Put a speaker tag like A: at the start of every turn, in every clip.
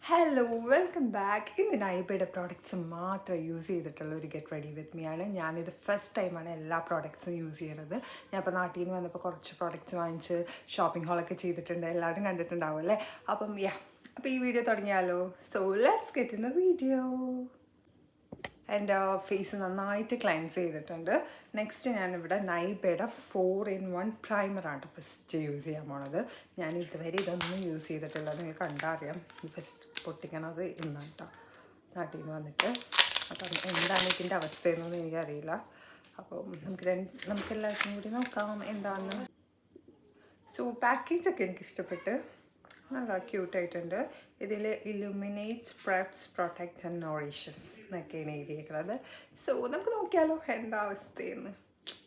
A: Hello welcome back. ഇന്ന് നൈബയുടെ products മാത്രം use ചെയ്തിട്ടുള്ള ഒരു ഗെറ്റ് റെഡി വിത്ത് മീ ആണ്. ഞാനിത് ഫസ്റ്റ് ടൈമാണ് എല്ലാ പ്രോഡക്റ്റ്സും യൂസ് ചെയ്യണത്. ഞാൻ ഇപ്പോൾ നാട്ടിൽ നിന്ന് വന്നപ്പോൾ കുറച്ച് പ്രോഡക്റ്റ്സ് വാങ്ങിച്ച് ഷോപ്പിംഗ് ഹാളൊക്കെ ചെയ്തിട്ടുണ്ട്. എല്ലാവരും കണ്ടിട്ടുണ്ടാവും അല്ലേ? അപ്പോൾ ഈ വീഡിയോ തുടങ്ങിയാലോ? So let's get in the video. എൻ്റെ ഫേസ് നന്നായിട്ട് ക്ലൻസ് ചെയ്തിട്ടുണ്ട്. നെക്സ്റ്റ് ഞാനിവിടെ നൈബയുടെ 4-in-1 പ്രൈമറാണ് ഫസ്റ്റ് യൂസ് ചെയ്യാൻ പോണത്. ഞാൻ ഇതുവരെ ഇതൊന്നും യൂസ് ചെയ്തിട്ടില്ല. നിങ്ങൾ കണ്ടറിയാം. ഫസ്റ്റ് പൊട്ടിക്കണത് ഇന്നാണ് കേട്ടോ, നാട്ടിൽ നിന്ന് വന്നിട്ട്. അപ്പം എന്താണ് ഇതിൻ്റെ അവസ്ഥയെന്നൊന്നും എനിക്കറിയില്ല. അപ്പോൾ നമുക്ക് എല്ലാവർക്കും കൂടി നോക്കാം എന്താണെന്ന്. സോ പാക്കേജൊക്കെ എനിക്കിഷ്ടപ്പെട്ട്, നല്ല ക്യൂട്ടായിട്ടുണ്ട്. ഇതിൽ ഇലുമിനേറ്റ്സ്, പ്രെപ്സ്, പ്രൊട്ടക്റ്റ് ആൻഡ് നോറിഷസ് എന്നൊക്കെയാണ് എഴുതിയേക്കുന്നത്. സോ നമുക്ക് നോക്കിയാലോ എന്താ അവസ്ഥയെന്ന്.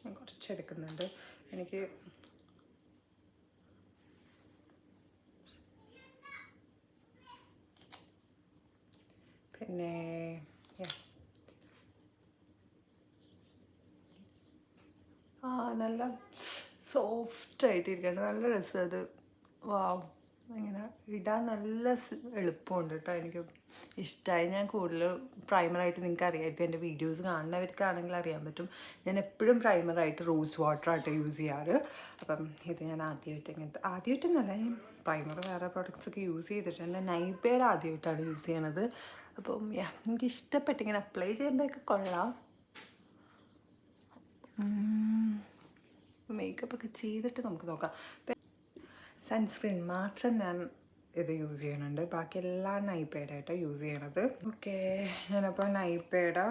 A: ഞാൻ കുറച്ചെടുക്കുന്നുണ്ട്. എനിക്ക് പിന്നെ നല്ല സോഫ്റ്റ് ആയിട്ടിരിക്കുകയാണ്. നല്ല രസം അത്. വാവ്, ഇങ്ങനെ ഇടാൻ നല്ല എളുപ്പമുണ്ട് കേട്ടോ. എനിക്ക് ഇഷ്ടമായി. ഞാൻ കൂടുതൽ പ്രൈമറായിട്ട്, നിങ്ങൾക്ക് അറിയാമായിരിക്കും, എൻ്റെ വീഡിയോസ് കാണുന്നവർക്കാണെങ്കിൽ അറിയാൻ പറ്റും, ഞാൻ എപ്പോഴും പ്രൈമറായിട്ട് റോസ് വാട്ടറായിട്ട് യൂസ് ചെയ്യാറ്. അപ്പം ഇത് ഞാൻ ആദ്യമായിട്ടൊന്നല്ല, ഞാൻ പ്രൈമർ വേറെ പ്രോഡക്റ്റ്സൊക്കെ യൂസ് ചെയ്തിട്ടുണ്ട്. നൈബയുടെ ആദ്യമായിട്ടാണ് യൂസ് ചെയ്യണത്. അപ്പം എനിക്ക് ഇഷ്ടപ്പെട്ട് ഇങ്ങനെ അപ്ലൈ ചെയ്യുമ്പോഴൊക്കെ കൊള്ളാം. മേക്കപ്പ് ഒക്കെ ചെയ്തിട്ട് നമുക്ക് നോക്കാം. സൺസ്ക്രീൻ മാത്രം ഞാൻ ഇത് യൂസ് ചെയ്യണുണ്ട്. ബാക്കി എല്ലാം നൈബയുടെ ആയിട്ട് യൂസ് ചെയ്യണത്. ഓക്കെ, ഞാനപ്പോൾ നൈബയുടെ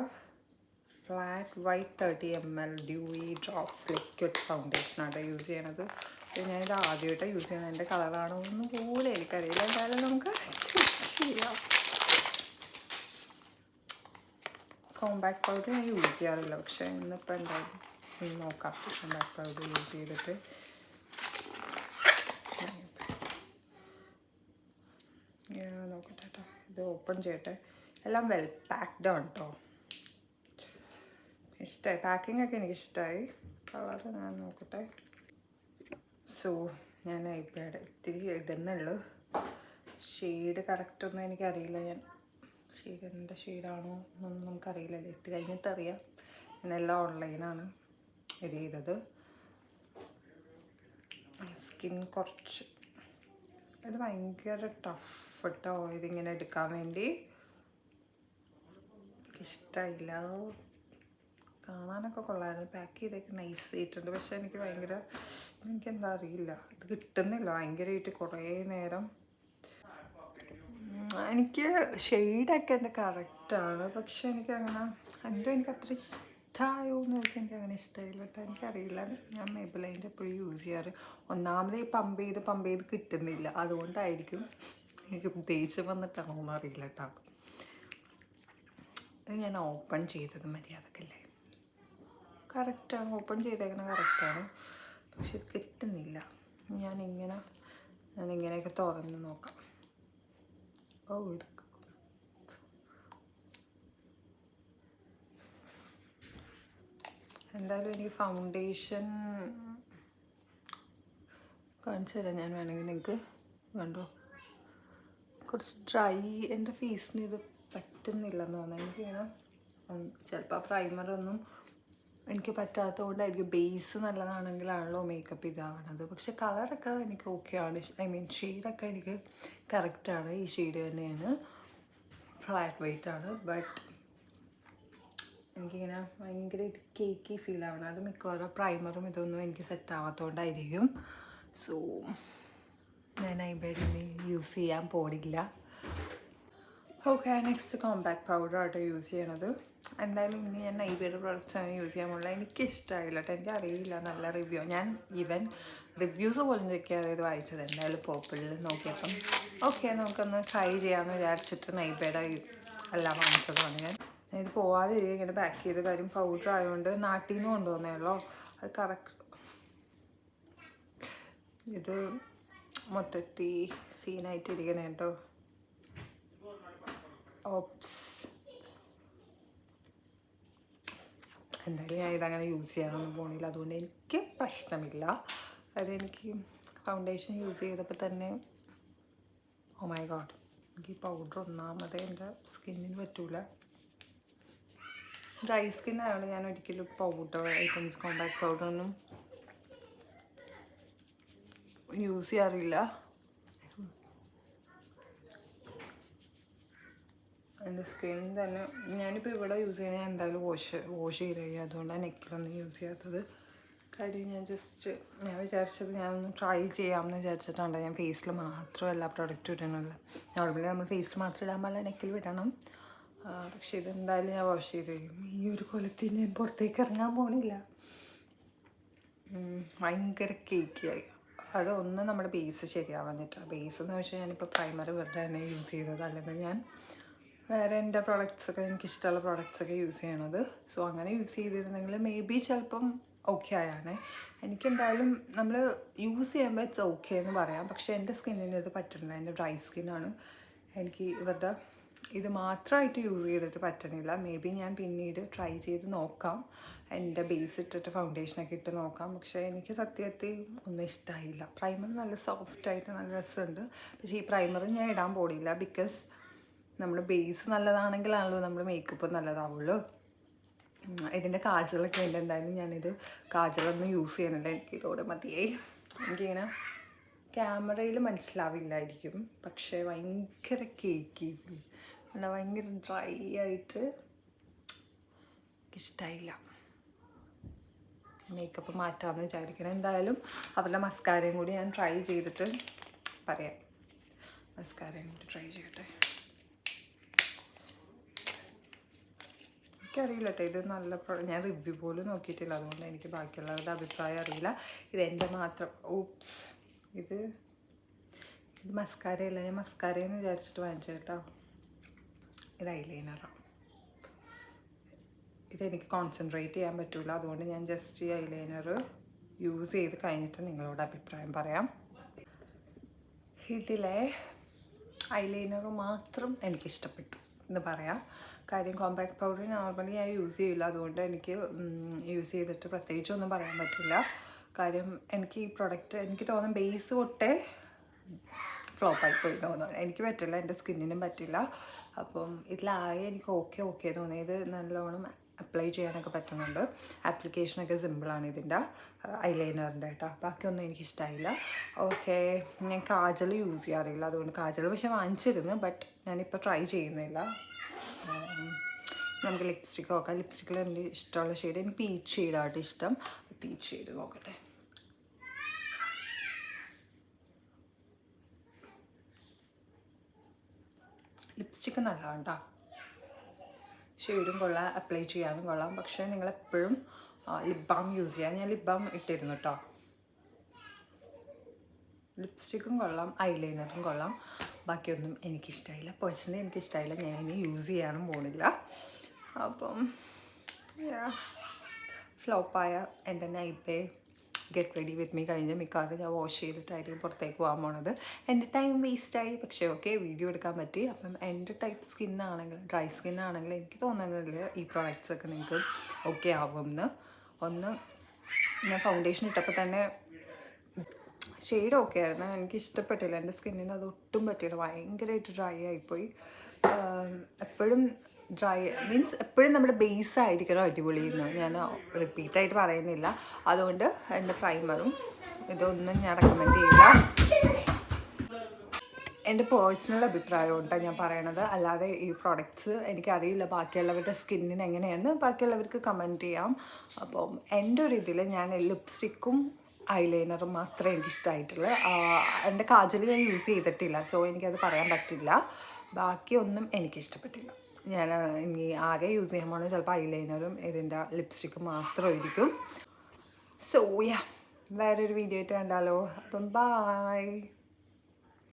A: flat white 30 ml dewy drops liquid ഫൗണ്ടേഷനാണ് യൂസ് ചെയ്യണത്. ഞാനിത് ആദ്യമായിട്ടാണ് യൂസ് ചെയ്യണത്. എൻ്റെ കളറാണോ ഒന്നും പോലും എനിക്കറിയില്ല. എന്തായാലും നമുക്ക് ചെയ്യാം. കോമ്പാക്ട് പൗഡർ ഞാൻ യൂസ് ചെയ്യാറില്ല, പക്ഷേ ഇന്നിപ്പോൾ എന്തായാലും നോക്കാം. കോമ്പാക്ട് പൗഡർ യൂസ് ചെയ്തിട്ട് നോക്കട്ടെ കേട്ടോ. ഇത് ഓപ്പൺ ചെയ്യട്ടെ. എല്ലാം വെൽ പാക്ക്ഡ് ആണ് കേട്ടോ. ഇഷ്ടമായി, പാക്കിംഗ് ഒക്കെ എനിക്കിഷ്ടമായി. കളർ ഞാൻ നോക്കട്ടെ. സോ ഞാൻ ഇപ്പോഴത്തെ ഇത്തിരി ഇടുന്നുള്ളൂ. ഷെയ്ഡ് കറക്റ്റൊന്നും എനിക്കറിയില്ല. ഞാൻ ഷെയ്ഡ് എന്താ ഷെയ്ഡാണോ എന്നൊന്നും നമുക്കറിയില്ലല്ലോ. ഇട്ട് കഴിഞ്ഞിട്ടറിയാം. ഞാനെല്ലാം ഓൺലൈനാണ് ഇത് ചെയ്തത്. സ്കിൻ കുറച്ച് ഇത് ഭയങ്കര ടഫ് കേട്ടോ, ഇതിങ്ങനെ എടുക്കാൻ വേണ്ടി. എനിക്കിഷ്ടമായില്ല. കാണാനൊക്കെ കൊള്ളായിരുന്നു, പാക്ക് ചെയ്തൊക്കെ നൈസ് ആയിട്ടുണ്ട്. പക്ഷെ എനിക്കെന്താ അറിയില്ല, ഇത് കിട്ടുന്നില്ല ഭയങ്കരമായിട്ട് കുറേ നേരം. എനിക്ക് ഷെയ്ഡൊക്കെ എൻ്റെ കറക്റ്റാണ്, പക്ഷെ എനിക്ക് അത്ര ഇഷ്ടമായോ എന്ന് വെച്ചാൽ എനിക്ക് അങ്ങനെ ഇഷ്ടമായില്ല കേട്ടോ. എനിക്കറിയില്ല, ഞാൻ മേബിലൈൻ്റെ എപ്പോഴും യൂസ് ചെയ്യാറ്. ഒന്നാമത് ഈ പമ്പ് ചെയ്ത് കിട്ടുന്നില്ല, അതുകൊണ്ടായിരിക്കും. എനിക്ക് ദേഷ്യം വന്നിട്ടാണോ എന്ന് അറിയില്ല കേട്ടോ. ഇത് ഞാൻ ഓപ്പൺ ചെയ്തത് മര്യാദക്കല്ലേ, കറക്റ്റാണ്. ഓപ്പൺ ചെയ്തേക്കണ കറക്റ്റാണ്, പക്ഷെ ഇത് കിട്ടുന്നില്ല. ഞാനിങ്ങനെയൊക്കെ തുറന്ന് നോക്കാം. ഇത് എന്തായാലും എനിക്ക് ഫൗണ്ടേഷൻ കാണിച്ചു തരാം ഞാൻ വേണമെങ്കിൽ. നിങ്ങൾക്ക് കണ്ടോ, കുറച്ച് ഡ്രൈ. എൻ്റെ ഫേസിന് ഇത് പറ്റുന്നില്ലെന്ന് തോന്നുന്നു. എനിക്കിങ്ങനെ ചിലപ്പോൾ പ്രൈമറൊന്നും എനിക്ക് പറ്റാത്തത് കൊണ്ടായിരിക്കും. ബേസ് നല്ലതാണെങ്കിലാണല്ലോ മേക്കപ്പ് ഇതാവണത്. പക്ഷെ കളറൊക്കെ എനിക്ക് ഓക്കെയാണ്. ഷെയ്ഡൊക്കെ എനിക്ക് കറക്റ്റാണ്. ഈ ഷെയ്ഡ് തന്നെയാണ്, ഫ്ലാറ്റ് വൈറ്റ് ആണ്. ബട്ട് എനിക്കിങ്ങനെ ഭയങ്കരമായിട്ട് കേക്കി ഫീൽ ആവണം. അത് മിക്കവാറും പ്രൈമറും ഇതൊന്നും എനിക്ക് സെറ്റ് ആവാത്തതുകൊണ്ടായിരിക്കും. സോ ഞാൻ ഐബേഡിന് യൂസ് ചെയ്യാൻ പോണില്ല. ഓക്കെ, നെക്സ്റ്റ് കോമ്പാക്ട് പൗഡറായിട്ട് യൂസ് ചെയ്യണത്. എന്തായാലും ഇനി ഞാൻ ഐബേഡ് പ്രോഡക്റ്റ്സാണ് യൂസ് ചെയ്യാൻ പോകുന്നത്. എനിക്കിഷ്ടമായില്ല കേട്ടോ, എനിക്കറിയില്ല നല്ല റിവ്യൂ. ഞാൻ ഈവൻ റിവ്യൂസ് പോലും ചോദിക്കാതെ ഇത് വായിച്ചത്. എന്തായാലും പോപ്പിളിൽ നോക്കിയപ്പം ഓക്കെ നമുക്കൊന്ന് ട്രൈ ചെയ്യാമെന്ന് വിചാരിച്ചിട്ട് നൈബേഡ് എല്ലാം വാങ്ങിച്ചതാണ് ഞാൻ. ഇത് പോവാതെ ഇങ്ങനെ പാക്ക് ചെയ്ത കാര്യം, പൗഡർ ആയതുകൊണ്ട് നാട്ടിൽ നിന്ന് കൊണ്ടുവന്നേയുള്ളൂ. അത് കറക്റ്റ്. ഇത് മൊത്തത്തിൽ സീനായിട്ടിരിക്കണേ കേട്ടോ. ഓപ്സ്, എന്തായാലും ഞാൻ ഇതങ്ങനെ യൂസ് ചെയ്യാനൊന്നും പോണില്ല, അതുകൊണ്ട് എനിക്ക് പ്രശ്നമില്ല. കാര്യം എനിക്ക് ഫൗണ്ടേഷൻ യൂസ് ചെയ്തപ്പോൾ തന്നെ ഓ മൈ ഗോഡ് എനിക്ക് ഈ പൗഡർ ഒന്നാമതേ എൻ്റെ സ്കിന്നിന് പറ്റൂല. ഡ്രൈ സ്കിൻ ആയതുകൊണ്ട് ഞാൻ ഒരിക്കലും പൗഡർ ഐറ്റംസ് കോമ്പാക്ട് പൗഡറൊന്നും യൂസ് ചെയ്യാറില്ല. എൻ്റെ സ്കിൻ തന്നെ ഞാനിപ്പോൾ ഇവിടെ യൂസ് ചെയ്യണേ എന്തായാലും വാഷ് ചെയ്ത് കഴിയും. അതുകൊണ്ടാണ് നെക്കിലൊന്നും യൂസ് ചെയ്യാത്തത്. കാര്യം ഞാൻ വിചാരിച്ചത് ഞാനൊന്ന് ട്രൈ ചെയ്യാമെന്ന് വിചാരിച്ചിട്ടുണ്ട്. ഞാൻ ഫേസിൽ മാത്രം എല്ലാ പ്രൊഡക്റ്റും ഇടണമല്ലോ. നോർമലി നമ്മൾ ഫേസിൽ മാത്രം ഇടാൻ പാടില്ല, നെക്കിൽ വിടണം. പക്ഷേ ഇതെന്തായാലും ഞാൻ വാഷ് ചെയ്ത് കഴിയും. ഈ ഒരു കൊലത്തിൽ ഞാൻ പുറത്തേക്ക് ഇറങ്ങാൻ പോണില്ല. ഭയങ്കര കേക്കിയായി. അതൊന്ന് നമ്മുടെ ബേസ് ശരിയാവാഞ്ഞിട്ടാണ്. ബേസ് എന്ന് വെച്ചാൽ ഞാനിപ്പോൾ പ്രൈമർ വെറുതെ തന്നെ യൂസ് ചെയ്തത്, അല്ലെങ്കിൽ ഞാൻ വേറെ എൻ്റെ പ്രൊഡക്ട്സൊക്കെ എനിക്കിഷ്ടമുള്ള പ്രൊഡക്ട്സൊക്കെ യൂസ് ചെയ്യണത്. സോ അങ്ങനെ യൂസ് ചെയ്തിരുന്നെങ്കിൽ മേ ബി ചിലപ്പം ഓക്കെ ആയാണേ. എനിക്കെന്തായാലും നമ്മൾ യൂസ് ചെയ്യുമ്പോൾ ഇറ്റ്സ് ഓക്കെ എന്ന് പറയാം. പക്ഷേ എൻ്റെ സ്കിന്നിന് ഇത് പറ്റുന്നില്ല. എൻ്റെ ഡ്രൈ സ്കിന്നാണ്. എനിക്ക് ഇവരുടെ ഇത് മാത്രമായിട്ട് യൂസ് ചെയ്തിട്ട് പറ്റണില്ല. മേ ബി ഞാൻ പിന്നീട് ട്രൈ ചെയ്ത് നോക്കാം. എൻ്റെ ബേസ് ഇട്ടിട്ട് ഫൗണ്ടേഷനൊക്കെ ഇട്ട് നോക്കാം. പക്ഷേ എനിക്ക് സത്യത്തിൽ ഒന്നും ഇഷ്ടമായില്ല. പ്രൈമർ നല്ല സോഫ്റ്റായിട്ട് നല്ല രസമുണ്ട്. പക്ഷേ ഈ പ്രൈമർ ഞാൻ ഇടാൻ പോടില്ല. ബിക്കോസ് നമ്മൾ ബേസ് നല്ലതാണെങ്കിലാണല്ലോ നമ്മൾ മേക്കപ്പ് നല്ലതാവുള്ളൂ. ഇതിൻ്റെ കാജലൊക്കെ ഉണ്ട്. എന്തായാലും ഞാനിത് കാജലൊന്നും യൂസ് ചെയ്യണില്ല. എനിക്ക് ഇതോടെ മതിയായി. എനിക്കിങ്ങനെ ക്യാമറയിൽ മനസ്സിലാവില്ലായിരിക്കും, പക്ഷേ ഭയങ്കര കേക്കി എന്നാൽ ഭയങ്കര ഡ്രൈ ആയിട്ട് എനിക്കിഷ്ടമായില്ല. മേക്കപ്പ് മാറ്റാമെന്ന് വിചാരിക്കണം. എന്തായാലും അവരുടെ മസ്കാരയും കൂടി ഞാൻ ട്രൈ ചെയ്തിട്ട് പറയാം. മസ്കാരയും കൂടി ട്രൈ ചെയ്യട്ടെ. എനിക്കറിയില്ല കേട്ടോ ഇത് നല്ല ഞാൻ റിവ്യൂ പോലും നോക്കിയിട്ടില്ല. അതുകൊണ്ട് എനിക്ക് ബാക്കിയുള്ളവരുടെ അഭിപ്രായം അറിയില്ല. ഇതെൻ്റെ മാത്രം ഇത് മസ്കാരയല്ല. ഞാൻ മസ്കാരയെന്ന് വിചാരിച്ചിട്ട് വാങ്ങിച്ചു കേട്ടോ. ഇത് ഐലൈനറാണ്. ഇതെനിക്ക് കോൺസെൻട്രേറ്റ് ചെയ്യാൻ പറ്റില്ല. അതുകൊണ്ട് ഞാൻ ജസ്റ്റ് ഈ ഐലൈനർ യൂസ് ചെയ്ത് കഴിഞ്ഞിട്ട് നിങ്ങളോട് അഭിപ്രായം പറയാം. ഇതിലെ ഐലൈനർ മാത്രം എനിക്കിഷ്ടപ്പെട്ടു എന്ന് പറയാം. കാര്യം കോമ്പാക്ട് പൗഡർ നോർമലി ഞാൻ യൂസ് ചെയ്യില്ല. അതുകൊണ്ട് എനിക്ക് യൂസ് ചെയ്തിട്ട് പ്രത്യേകിച്ചൊന്നും പറയാൻ പറ്റില്ല. കാര്യം എനിക്ക് ഈ പ്രൊഡക്റ്റ് എനിക്ക് തോന്നുന്നു ബേസ് തൊട്ടേ ഫ്ലോപ്പായി പോയി തോന്നുന്നു. എനിക്ക് പറ്റില്ല, എൻ്റെ സ്കിന്നിനും പറ്റില്ല. അപ്പം ഇതിലാകെ എനിക്ക് ഓക്കെ തോന്നിയത് നല്ലോണം അപ്ലൈ ചെയ്യാനൊക്കെ പറ്റുന്നുണ്ട്. ആപ്ലിക്കേഷനൊക്കെ സിമ്പിളാണ് ഇതിൻ്റെ ഐലൈനറിൻ്റെ കേട്ടോ. ബാക്കിയൊന്നും എനിക്കിഷ്ടമായില്ല. ഓക്കെ, ഞാൻ കാജൽ യൂസ് ചെയ്യാറില്ല. അതുകൊണ്ട് കാജൽ പക്ഷേ വാങ്ങിച്ചിരുന്നു, ബട്ട് ഞാനിപ്പോൾ ട്രൈ ചെയ്യുന്നില്ല. നമുക്ക് ലിപ്സ്റ്റിക്ക് നോക്കാം. ലിപ്സ്റ്റിക്കിൽ എനിക്ക് ഇഷ്ടമുള്ള ഷെയ്ഡ് എനിക്ക് പീച്ച് ഷെയ്ഡായിട്ട് ഇഷ്ടം. പീച്ച് ഷെയ്ഡ് നോക്കട്ടെ. ലിപ്സ്റ്റിക്ക് നല്ലതാണ് കേട്ടോ. ഷെയ്ഡും കൊള്ളാം, അപ്ലൈ ചെയ്യാനും കൊള്ളാം. പക്ഷേ നിങ്ങളെപ്പോഴും ലിപ് ബാം യൂസ് ചെയ്യാം. ഞാൻ ലിപ് ബാം ഇട്ടിരുന്നു കേട്ടോ. ലിപ്സ്റ്റിക്കും കൊള്ളാം, ഐലൈനറും കൊള്ളാം. ബാക്കിയൊന്നും എനിക്കിഷ്ടമായില്ല. പേഴ്സണലി എനിക്കിഷ്ടമായില്ല. ഞാൻ ഇനി യൂസ് ചെയ്യാനും പോണില്ല. അപ്പം ഫ്ലോപ്പായ എൻ്റെ നൈപ്പേ ഗെറ്റ് റെഡി വിത്ത് മീ കഴിഞ്ഞ് മിക്കവാറും ഞാൻ വാഷ് ചെയ്തിട്ടായിരിക്കും പുറത്തേക്ക് പോകാൻ പോണത്. എൻ്റെ ടൈം വേസ്റ്റായി. പക്ഷേ ഓക്കെ, വീഡിയോ എടുക്കാൻ പറ്റി. അപ്പം എൻ്റെ ടൈപ്പ് സ്കിന്നാണെങ്കിൽ, ഡ്രൈ സ്കിന്നാണെങ്കിൽ എനിക്ക് തോന്നുന്നില്ല ഈ പ്രോഡക്റ്റ്സൊക്കെ നിങ്ങൾക്ക് ഓക്കെ ആവുമെന്ന്. ഒന്ന് ഞാൻ ഫൗണ്ടേഷൻ ഇട്ടപ്പോൾ തന്നെ ഷെയ്ഡ് ഓക്കെ ആയിരുന്നു. എനിക്ക് ഇഷ്ടപ്പെട്ടില്ല. എൻ്റെ സ്കിന്നിന് അത് ഒട്ടും പറ്റിയില്ല. ഭയങ്കരമായിട്ട് ഡ്രൈ ആയിപ്പോയി. എപ്പോഴും ഡ്രൈ മീൻസ് എപ്പോഴും നമ്മുടെ ബേസ് ആയിരിക്കണം അടിപൊളിയെന്ന് ഞാൻ റിപ്പീറ്റായിട്ട് പറയുന്നില്ല. അതുകൊണ്ട് എൻ്റെ പ്രൈമറും ഇതൊന്നും ഞാൻ റെക്കമെൻഡ് ചെയ്യില്ല. എൻ്റെ പേഴ്സണൽ അഭിപ്രായം കൊണ്ടാണ് ഞാൻ പറയണത്. അല്ലാതെ ഈ പ്രോഡക്റ്റ്സ് എനിക്കറിയില്ല ബാക്കിയുള്ളവരുടെ സ്കിന്നിന് എങ്ങനെയാണെന്ന്. ബാക്കിയുള്ളവർക്ക് കമൻറ്റ് ചെയ്യാം. അപ്പം എൻ്റെ ഒരു ഇതിൽ ഞാൻ ലിപ്സ്റ്റിക്കും ഐലൈനറും മാത്രമേ എനിക്കിഷ്ടമായിട്ടുള്ളൂ. എൻ്റെ കാജൽ ഞാൻ യൂസ് ചെയ്തിട്ടില്ല. സോ എനിക്കത് പറയാൻ പറ്റില്ല. ബാക്കിയൊന്നും എനിക്കിഷ്ടപ്പെട്ടില്ല. ഞാൻ ഇനി ആകെ യൂസ് ചെയ്യാൻ പോകുന്നത് ചിലപ്പോൾ ഐലൈനറും ഇതിൻ്റെ ലിപ്സ്റ്റിക്കും മാത്രമായിരിക്കും. സോ വേറൊരു വീഡിയോ ആയിട്ട് കണ്ടാലോ. അപ്പം ബൈ.